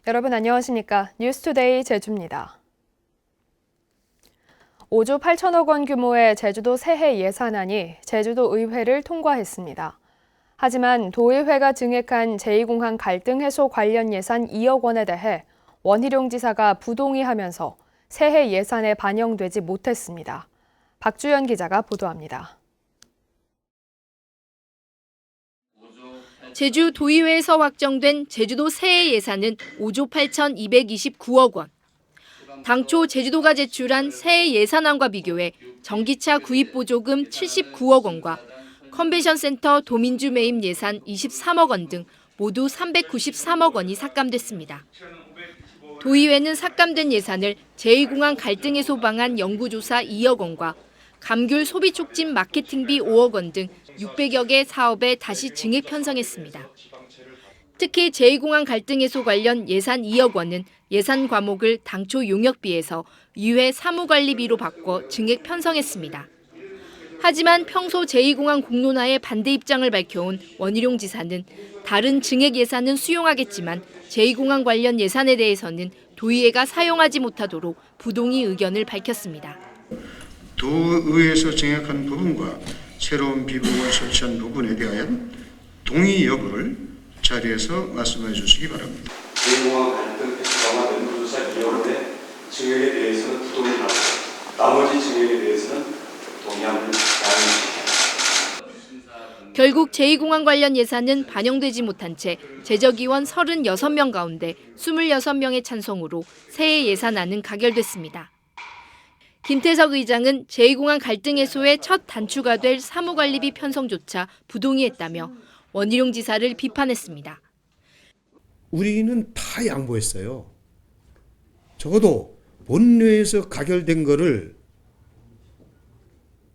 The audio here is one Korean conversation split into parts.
여러분 안녕하십니까? 뉴스투데이 제주입니다. 5조 8천억 원 규모의 제주도 새해 예산안이 제주도 의회를 통과했습니다. 하지만 도의회가 증액한 제2공항 갈등 해소 관련 예산 2억 원에 대해 원희룡 지사가 부동의하면서 새해 예산에 반영되지 못했습니다. 박주연 기자가 보도합니다. 제주 도의회에서 확정된 제주도 새해 예산은 5조 8,229억 원. 당초 제주도가 제출한 새해 예산안과 비교해 전기차 구입 보조금 79억 원과 컨벤션 센터 도민주 매입 예산 23억 원 등 모두 393억 원이 삭감됐습니다. 도의회는 삭감된 예산을 제2공항 갈등 해소 방안 연구조사 2억 원과 감귤 소비 촉진 마케팅비 5억 원 등 600여 개 사업에 다시 증액 편성했습니다. 특히 제2공항 갈등 해소 관련 예산 2억 원은 예산 과목을 당초 용역비에서 의회 사무관리비로 바꿔 증액 편성했습니다. 하지만 평소 제2공항 공론화에 반대 입장을 밝혀온 원희룡 지사는 다른 증액 예산은 수용하겠지만 제2공항 관련 예산에 대해서는 도의회가 사용하지 못하도록 부동의 의견을 밝혔습니다. 도의회에서 증액한 부분과 새로운 비공을 설치한 부분에 대한 동의 여부를 자리에서 말씀해 주시기 바랍니다. 제2공항 갈등 해소방안 연구조사 2억 원의 증액에 대해서는 부동의하고 나머지 증액에 대해서는 동의함을 나누겠습니다. 결국 제2공항 관련 예산은 반영되지 못한 채 제적의원 36명 가운데 26명의 찬성으로 새해 예산안은 가결됐습니다. 김태석 의장은 제2공항 갈등 해소의 첫 단추가 될 사무관리비 편성조차 부동의했다며 원희룡 지사를 비판했습니다. 우리는 다 양보했어요. 적어도 본회에서 가결된 거를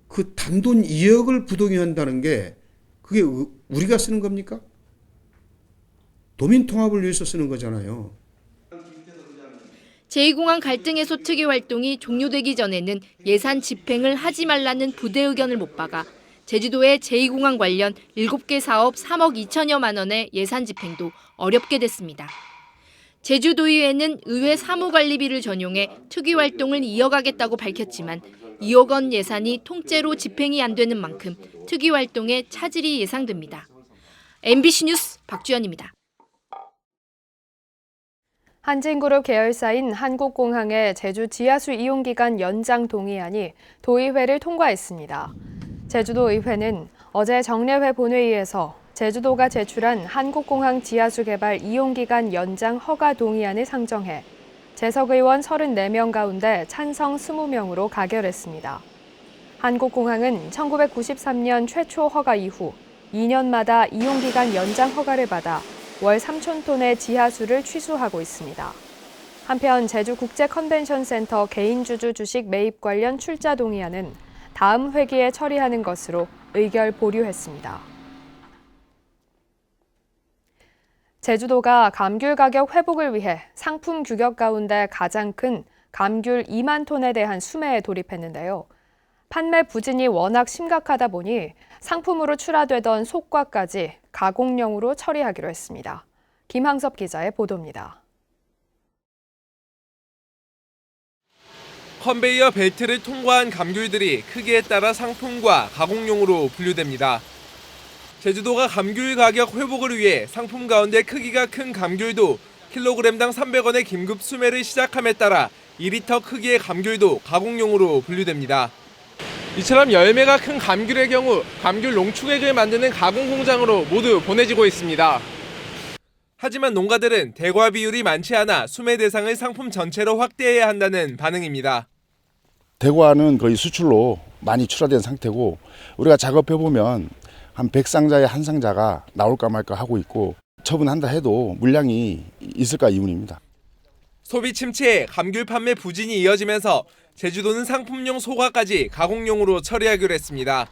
그 단돈 2억을 부동의한다는 게 그게 우리가 쓰는 겁니까? 도민 통합을 위해서 쓰는 거잖아요. 제2공항 갈등 해소 특위 활동이 종료되기 전에는 예산 집행을 하지 말라는 부대 의견을 못 박아 제주도의 제2공항 관련 7개 사업 3억 2천여만 원의 예산 집행도 어렵게 됐습니다. 제주도의회는 의회 사무관리비를 전용해 특위 활동을 이어가겠다고 밝혔지만 2억 원 예산이 통째로 집행이 안 되는 만큼 특위 활동에 차질이 예상됩니다. MBC 뉴스 박주연입니다. 한진그룹 계열사인 한국공항의 제주 지하수 이용기간 연장 동의안이 도의회를 통과했습니다. 제주도의회는 어제 정례회 본회의에서 제주도가 제출한 한국공항 지하수 개발 이용기간 연장 허가 동의안을 상정해 재석의원 34명 가운데 찬성 20명으로 가결했습니다. 한국공항은 1993년 최초 허가 이후 2년마다 이용기간 연장 허가를 받아 월 3천 톤의 지하수를 취수하고 있습니다. 한편 제주국제컨벤션센터 개인주주 주식 매입 관련 출자 동의안은 다음 회기에 처리하는 것으로 의결 보류했습니다. 제주도가 감귤 가격 회복을 위해 상품 규격 가운데 가장 큰 감귤 2만 톤에 대한 수매에 돌입했는데요. 판매 부진이 워낙 심각하다 보니 상품으로 출하되던 속과까지 가공용으로 처리하기로 했습니다. 김항섭 기자의 보도입니다. 컨베이어 벨트를 통과한 감귤들이 크기에 따라 상품과 가공용으로 분류됩니다. 제주도가 감귤 가격 회복을 위해 상품 가운데 크기가 큰 감귤도 킬로그램당 300원의 긴급 수매를 시작함에 따라 2리터 크기의 감귤도 가공용으로 분류됩니다. 이처럼 열매가 큰 감귤의 경우 감귤 농축액을 만드는 가공 공장으로 모두 보내지고 있습니다. 하지만 농가들은 대과 비율이 많지 않아 수매 대상을 상품 전체로 확대해야 한다는 반응입니다. 대과는 거의 수출로 많이 출하된 상태고 우리가 작업해보면 한 100상자에 한 상자가 나올까 말까 하고 있고 처분한다 해도 물량이 있을까 의문입니다. 소비 침체에 감귤 판매 부진이 이어지면서 제주도는 상품용 소과까지 가공용으로 처리하기로 했습니다.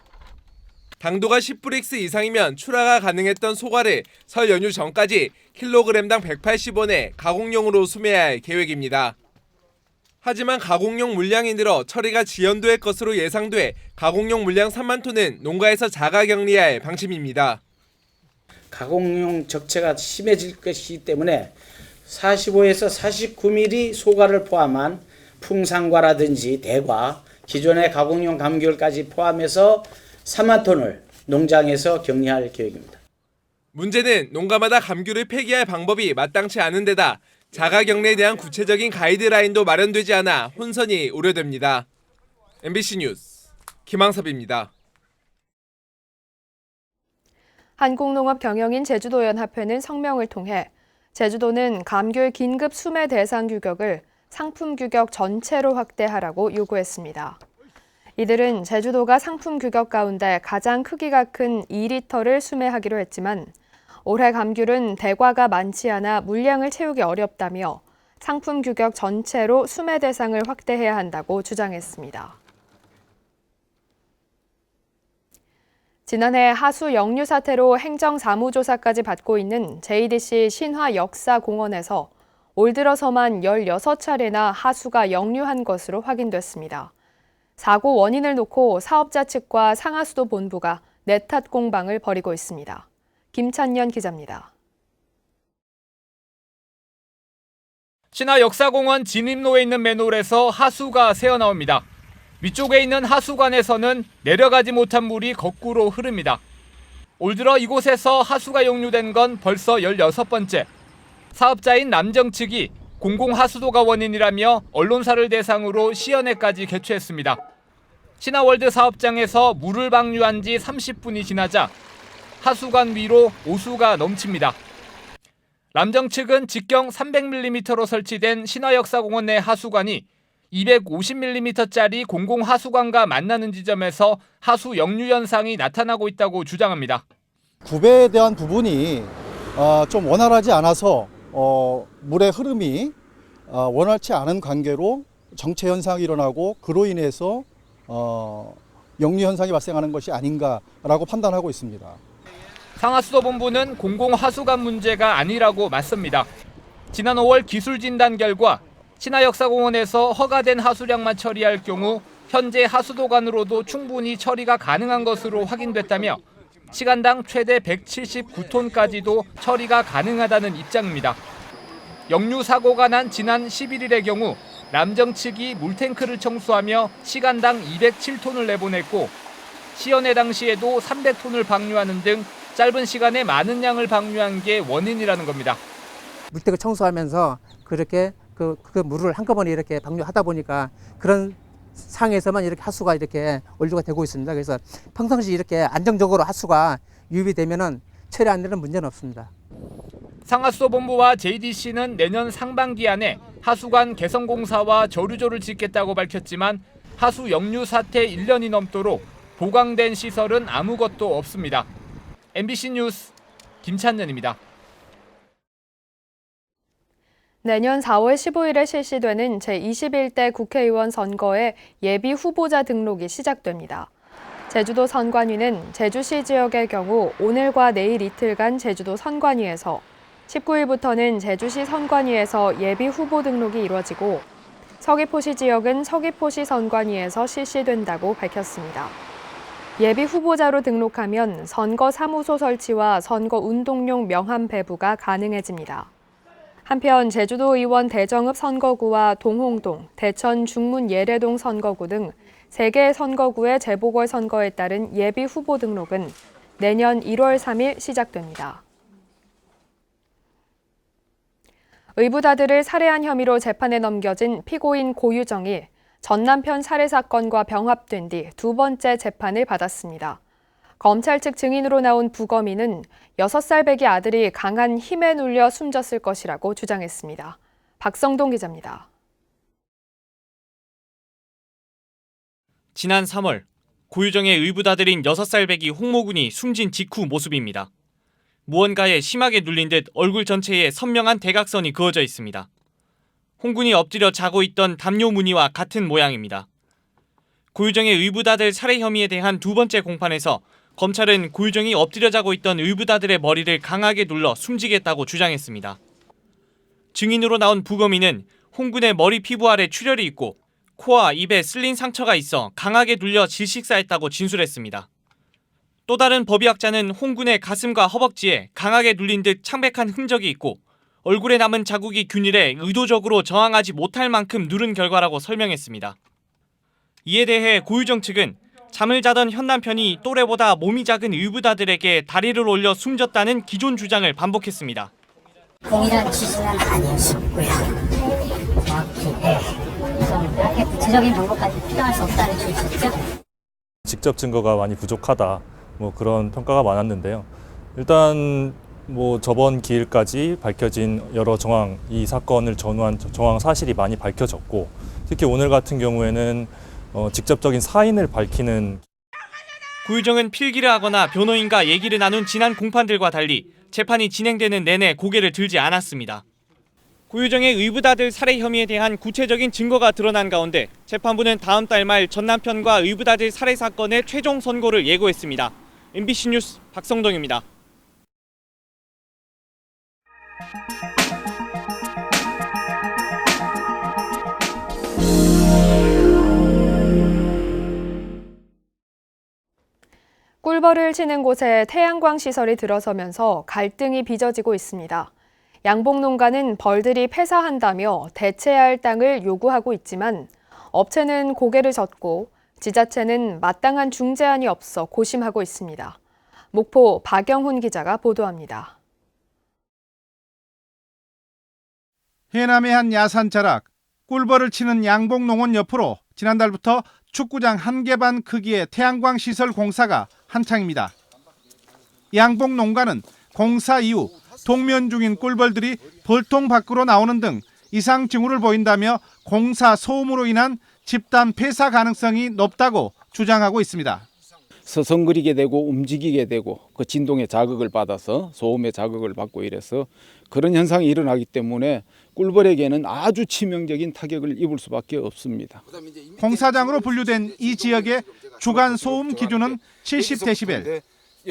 당도가 10브릭스 이상이면 출하가 가능했던 소과를 설 연휴 전까지 킬로그램당 180원에 가공용으로 수매할 계획입니다. 하지만 가공용 물량이 늘어 처리가 지연될 것으로 예상돼 가공용 물량 3만 톤은 농가에서 자가 격리할 방침입니다. 가공용 적체가 심해질 것이기 때문에 45에서 49mm 소가를 포함한 풍산과라든지 대과, 기존의 가공용 감귤까지 포함해서 3만 톤을 농장에서 격리할 계획입니다. 문제는 농가마다 감귤을 폐기할 방법이 마땅치 않은 데다 자가격리에 대한 구체적인 가이드라인도 마련되지 않아 혼선이 우려됩니다. MBC 뉴스 김항섭입니다. 한국농업경영인 제주도연합회는 성명을 통해 제주도는 감귤 긴급 수매 대상 규격을 상품 규격 전체로 확대하라고 요구했습니다. 이들은 제주도가 상품 규격 가운데 가장 크기가 큰 2리터를 수매하기로 했지만 올해 감귤은 대과가 많지 않아 물량을 채우기 어렵다며 상품 규격 전체로 수매 대상을 확대해야 한다고 주장했습니다. 지난해 하수 역류 사태로 행정사무조사까지 받고 있는 JDC 신화역사공원에서 올 들어서만 16차례나 하수가 역류한 것으로 확인됐습니다. 사고 원인을 놓고 사업자 측과 상하수도 본부가 내탓 공방을 벌이고 있습니다. 김찬년 기자입니다. 신화역사공원 진입로에 있는 맨홀에서 하수가 새어나옵니다. 위쪽에 있는 하수관에서는 내려가지 못한 물이 거꾸로 흐릅니다. 올 들어 이곳에서 하수가 역류된 건 벌써 16번째. 사업자인 남정 측이 공공하수도가 원인이라며 언론사를 대상으로 시연회까지 개최했습니다. 신화월드 사업장에서 물을 방류한 지 30분이 지나자 하수관 위로 오수가 넘칩니다. 남정 측은 직경 300mm로 설치된 신화역사공원 내 하수관이 250mm짜리 공공하수관과 만나는 지점에서 하수 역류 현상이 나타나고 있다고 주장합니다. 구배에 대한 부분이 좀 원활하지 않아서 물의 흐름이 원활치 않은 관계로 정체 현상이 일어나고 그로 인해서 역류 현상이 발생하는 것이 아닌가라고 판단하고 있습니다. 상하수도 본부는 공공하수관 문제가 아니라고 맞섭니다. 지난 5월 기술 진단 결과 신화역사공원에서 허가된 하수량만 처리할 경우 현재 하수도관으로도 충분히 처리가 가능한 것으로 확인됐다며 시간당 최대 179톤까지도 처리가 가능하다는 입장입니다. 역류 사고가 난 지난 11일의 경우 남정 측이 물탱크를 청소하며 시간당 207톤을 내보냈고 시연회 당시에도 300톤을 방류하는 등 짧은 시간에 많은 양을 방류한 게 원인이라는 겁니다. 물탱크 청소하면서 그렇게 그 물을 한꺼번에 이렇게 방류하다 보니까 그런 상에서만 이렇게 하수가 이렇게 원류가 되고 있습니다. 그래서 평상시 이렇게 안정적으로 하수가 유입이 되면은 처리 안 되는 문제는 없습니다. 상하수도 본부와 JDC는 내년 상반기 안에 하수관 개선 공사와 저류조를 짓겠다고 밝혔지만 하수 역류 사태 1년이 넘도록 보강된 시설은 아무것도 없습니다. MBC 뉴스 김찬년입니다. 내년 4월 15일에 실시되는 제21대 국회의원 선거에 예비 후보자 등록이 시작됩니다. 제주도 선관위는 제주시 지역의 경우 오늘과 내일 이틀간 제주도 선관위에서 19일부터는 제주시 선관위에서 예비 후보 등록이 이루어지고 서귀포시 지역은 서귀포시 선관위에서 실시된다고 밝혔습니다. 예비 후보자로 등록하면 선거 사무소 설치와 선거 운동용 명함 배부가 가능해집니다. 한편 제주도 의원 대정읍 선거구와 동홍동, 대천 중문 예래동 선거구 등 3개의 선거구의 재보궐선거에 따른 예비 후보 등록은 내년 1월 3일 시작됩니다. 의붓아들을 살해한 혐의로 재판에 넘겨진 피고인 고유정이 전 남편 살해 사건과 병합된 뒤 2번째 재판을 받았습니다. 검찰 측 증인으로 나온 부검인은 6살 배기 아들이 강한 힘에 눌려 숨졌을 것이라고 주장했습니다. 박성동 기자입니다. 지난 3월 고유정의 의붓아들인 6살 배기 홍모군이 숨진 직후 모습입니다. 무언가에 심하게 눌린 듯 얼굴 전체에 선명한 대각선이 그어져 있습니다. 홍군이 엎드려 자고 있던 담요 무늬와 같은 모양입니다. 고유정의 의붓아들 살해 혐의에 대한 2번째 공판에서 검찰은 고유정이 엎드려 자고 있던 의붓아들의 머리를 강하게 눌러 숨지겠다고 주장했습니다. 증인으로 나온 부검인은 홍군의 머리 피부 아래 출혈이 있고 코와 입에 쓸린 상처가 있어 강하게 눌려 질식사했다고 진술했습니다. 또 다른 법의학자는 홍군의 가슴과 허벅지에 강하게 눌린 듯 창백한 흔적이 있고 얼굴에 남은 자국이 균일해 의도적으로 저항하지 못할 만큼 누른 결과라고 설명했습니다. 이에 대해 고유정 측은 잠을 자던 현 남편이 또래보다 몸이 작은 의붓아들에게 다리를 올려 숨졌다는 기존 주장을 반복했습니다. 동일한 취지는 아니었었고요. 정확히 좀 이렇게 구체적인 방법까지 필요할 수 없다는 취지였죠. 직접 증거가 많이 부족하다, 그런 평가가 많았는데요. 일단 저번 기일까지 밝혀진 여러 정황, 이 사건을 전후한 정황 사실이 많이 밝혀졌고, 특히 오늘 같은 경우에는 직접적인 사인을 밝히는. 고유정은 필기를 하거나 변호인과 얘기를 나눈 지난 공판들과 달리 재판이 진행되는 내내 고개를 들지 않았습니다. 고유정의 의붓아들 살해 혐의에 대한 구체적인 증거가 드러난 가운데 재판부는 다음 달 말 전 남편과 의붓아들 살해 사건의 최종 선고를 예고했습니다. MBC 뉴스 박성동입니다. 꿀벌을 치는 곳에 태양광 시설이 들어서면서 갈등이 빚어지고 있습니다. 양봉 농가는 벌들이 폐사한다며 대체해야 할 땅을 요구하고 있지만 업체는 고개를 젓고 지자체는 마땅한 중재안이 없어 고심하고 있습니다. 목포 박영훈 기자가 보도합니다. 해남의 한 야산 자락, 꿀벌을 치는 양봉 농원 옆으로 지난달부터 축구장 1개 반 크기의 태양광 시설 공사가 한창입니다. 양봉 농가는 공사 이후 동면 중인 꿀벌들이 벌통 밖으로 나오는 등 이상 징후를 보인다며 공사 소음으로 인한 집단 폐사 가능성이 높다고 주장하고 있습니다. 서성거리게 되고 움직이게 되고 그 진동의 자극을 받아서 소음의 자극을 받고 이래서 그런 현상이 일어나기 때문에 꿀벌에게는 아주 치명적인 타격을 입을 수밖에 없습니다. 공사장으로 분류된 이 지역의 주간 소음 기준은 70데시벨.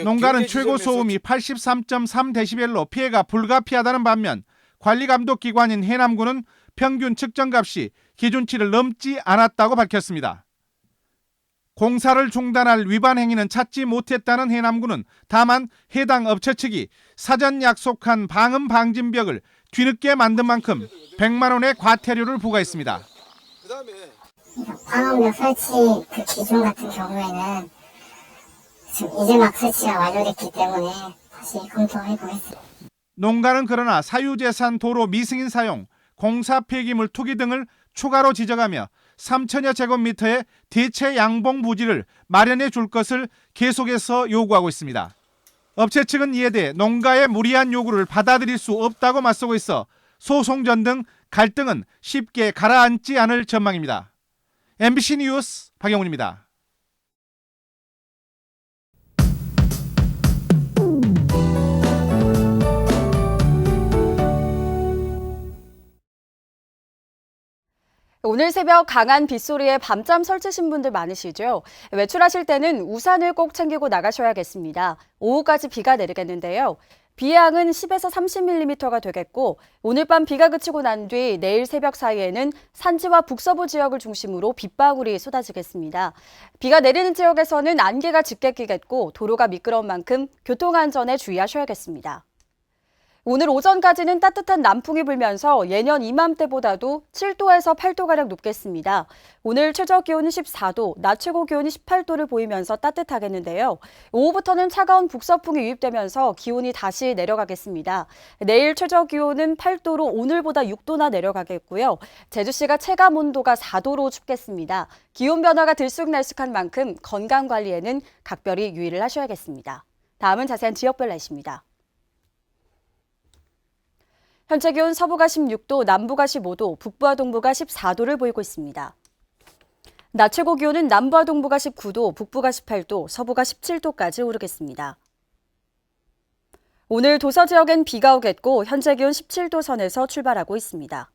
농가는 최고 소음이 83.3데시벨로 피해가 불가피하다는 반면 관리감독기관인 해남군은 평균 측정값이 기준치를 넘지 않았다고 밝혔습니다. 공사를 중단할 위반 행위는 찾지 못했다는 해남군은 다만 해당 업체 측이 사전 약속한 방음 방진벽을 뒤늦게 만든 만큼 100만 원의 과태료를 부과했습니다. 방음벽 설치 그 기준 같은 경우에는 지금 이제 막 설치가 완료됐기 때문에 다시 검토해보겠습니다. 농가는 그러나 사유재산 도로 미승인 사용, 공사 폐기물 투기 등을 추가로 지적하며 3천여 제곱미터의 대체 양봉 부지를 마련해 줄 것을 계속해서 요구하고 있습니다. 업체 측은 이에 대해 농가의 무리한 요구를 받아들일 수 없다고 맞서고 있어 소송전 등 갈등은 쉽게 가라앉지 않을 전망입니다. MBC 뉴스 박영훈입니다. 오늘 새벽 강한 빗소리에 밤잠 설치신 분들 많으시죠? 외출하실 때는 우산을 꼭 챙기고 나가셔야겠습니다. 오후까지 비가 내리겠는데요. 비의 양은 10에서 30mm가 되겠고 오늘 밤 비가 그치고 난 뒤 내일 새벽 사이에는 산지와 북서부 지역을 중심으로 빗방울이 쏟아지겠습니다. 비가 내리는 지역에서는 안개가 짙게 끼겠고 도로가 미끄러운 만큼 교통안전에 주의하셔야겠습니다. 오늘 오전까지는 따뜻한 남풍이 불면서 예년 이맘때보다도 7도에서 8도가량 높겠습니다. 오늘 최저 기온은 14도, 낮 최고 기온이 18도를 보이면서 따뜻하겠는데요. 오후부터는 차가운 북서풍이 유입되면서 기온이 다시 내려가겠습니다. 내일 최저 기온은 8도로 오늘보다 6도나 내려가겠고요. 제주시가 체감 온도가 4도로 춥겠습니다. 기온 변화가 들쑥날쑥한 만큼 건강관리에는 각별히 유의를 하셔야겠습니다. 다음은 자세한 지역별 날씨입니다. 현재 기온 서부가 16도, 남부가 15도, 북부와 동부가 14도를 보이고 있습니다. 낮 최고 기온은 남부와 동부가 19도, 북부가 18도, 서부가 17도까지 오르겠습니다. 오늘 도서 지역엔 비가 오겠고 현재 기온 17도 선에서 출발하고 있습니다.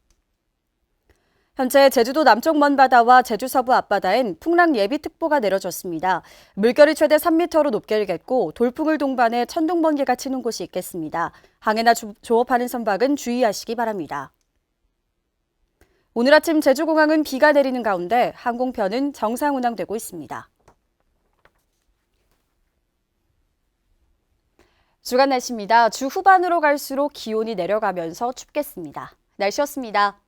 현재 제주도 남쪽 먼바다와 제주 서부 앞바다엔 풍랑 예비특보가 내려졌습니다. 물결이 최대 3m로 높게 일겠고 돌풍을 동반해 천둥 번개가 치는 곳이 있겠습니다. 항해나 조업하는 선박은 주의하시기 바랍니다. 오늘 아침 제주공항은 비가 내리는 가운데 항공편은 정상 운항되고 있습니다. 주간 날씨입니다. 주 후반으로 갈수록 기온이 내려가면서 춥겠습니다. 날씨였습니다.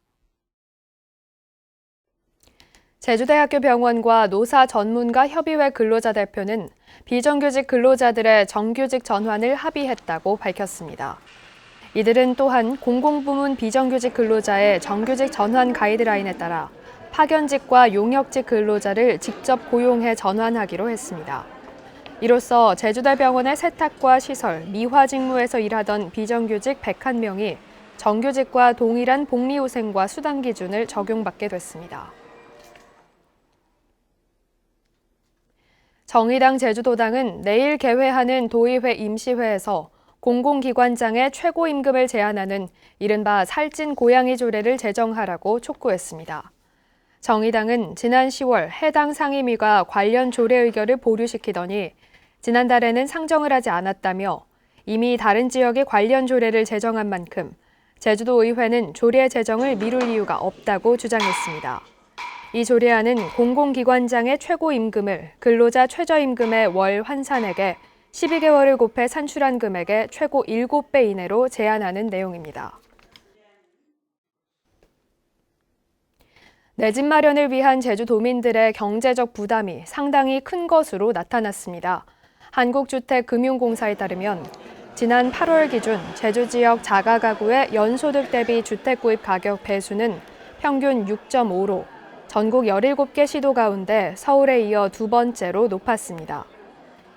제주대학교 병원과 노사 전문가 협의회 근로자 대표는 비정규직 근로자들의 정규직 전환을 합의했다고 밝혔습니다. 이들은 또한 공공부문 비정규직 근로자의 정규직 전환 가이드라인에 따라 파견직과 용역직 근로자를 직접 고용해 전환하기로 했습니다. 이로써 제주대병원의 세탁과 시설, 미화 직무에서 일하던 비정규직 101명이 정규직과 동일한 복리후생과 수당 기준을 적용받게 됐습니다. 정의당 제주도당은 내일 개회하는 도의회 임시회에서 공공기관장의 최고임금을 제한하는 이른바 살찐 고양이 조례를 제정하라고 촉구했습니다. 정의당은 지난 10월 해당 상임위가 관련 조례 의결을 보류시키더니 지난달에는 상정을 하지 않았다며 이미 다른 지역이 관련 조례를 제정한 만큼 제주도 의회는 조례 제정을 미룰 이유가 없다고 주장했습니다. 이 조례안은 공공기관장의 최고임금을 근로자 최저임금의 월 환산액에 12개월을 곱해 산출한 금액의 최고 7배 이내로 제한하는 내용입니다. 내 집 마련을 위한 제주도민들의 경제적 부담이 상당히 큰 것으로 나타났습니다. 한국주택금융공사에 따르면 지난 8월 기준 제주 지역 자가 가구의 연소득 대비 주택 구입 가격 배수는 평균 6.5로 전국 17개 시도 가운데 서울에 이어 두 번째로 높았습니다.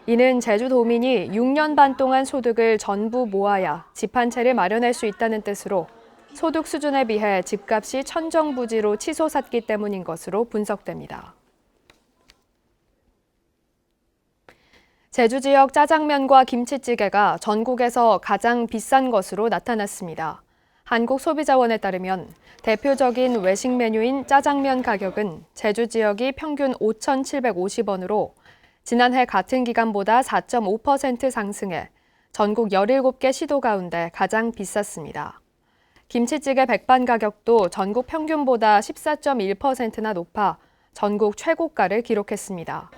이는 제주도민이 6년 반 동안 소득을 전부 모아야 집 한 채를 마련할 수 있다는 뜻으로 소득 수준에 비해 집값이 천정부지로 치솟았기 때문인 것으로 분석됩니다. 제주 지역 짜장면과 김치찌개가 전국에서 가장 비싼 것으로 나타났습니다. 한국소비자원에 따르면 대표적인 외식 메뉴인 짜장면 가격은 제주 지역이 평균 5,750원으로 지난해 같은 기간보다 4.5% 상승해 전국 17개 시도 가운데 가장 비쌌습니다. 김치찌개 백반 가격도 전국 평균보다 14.1%나 높아 전국 최고가를 기록했습니다.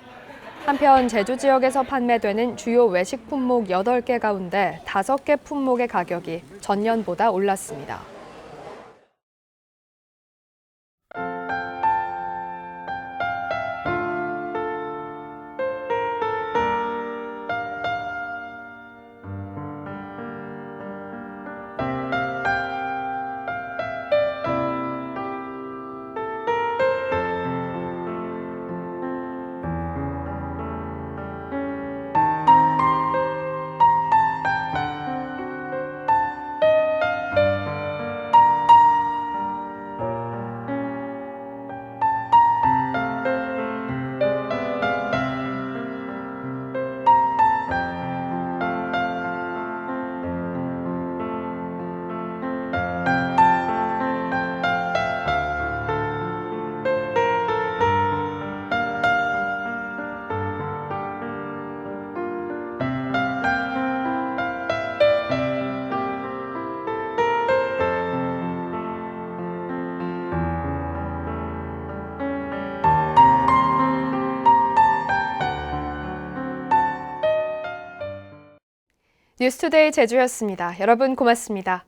한편 제주 지역에서 판매되는 주요 외식 품목 8개 가운데 5개 품목의 가격이 전년보다 올랐습니다. 뉴스투데이 제주였습니다. 여러분 고맙습니다.